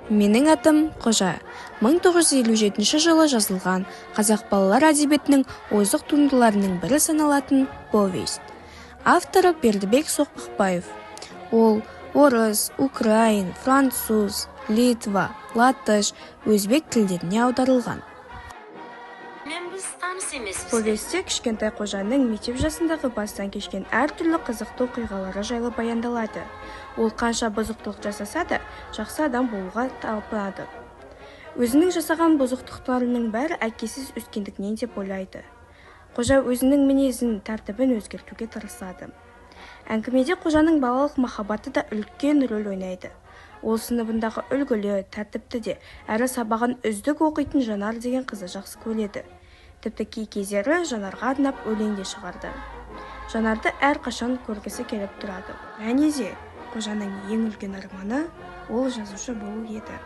Менің атым Қожа. 1957 жылы жазылған қазақ балалар әдебиетінің озық туындыларының бірі саналатын повесть. Авторы Бердібек Соқпақбаев. Ол орыс, украин, француз, литва, латыш, өзбек тілдеріне аударылған. Повесте кішкентай Қожаның мектеп жасындағы бастан кешкен әртүрлі қызықты оқиғалары жайлы баяндалады. Ол қанша бұзықтық жасаса да, жақсы адам болуға талпынады. Өзінің жасаған бұзықтықтарының бәрі әкесіз өскендігінен деп ойлайды. Қожа өзінің мінезін, тәртібін өзгертуге тырысады. Әңгімеде Қожаның балалық махаббаты да үлкен рөл ойнайды. Ол сыныбындағы үлгілі, тәртіпті де, әрі сабағын үздік оқитын Жанар деген қызы жақсы көреді. Тіпті кей кездері Жанарға арнап өлең де шығарды. Жанарды әрқашан көргісі келіп тұрады. Және де Қожаның ең үлкен арманы ол жазушы болу еді.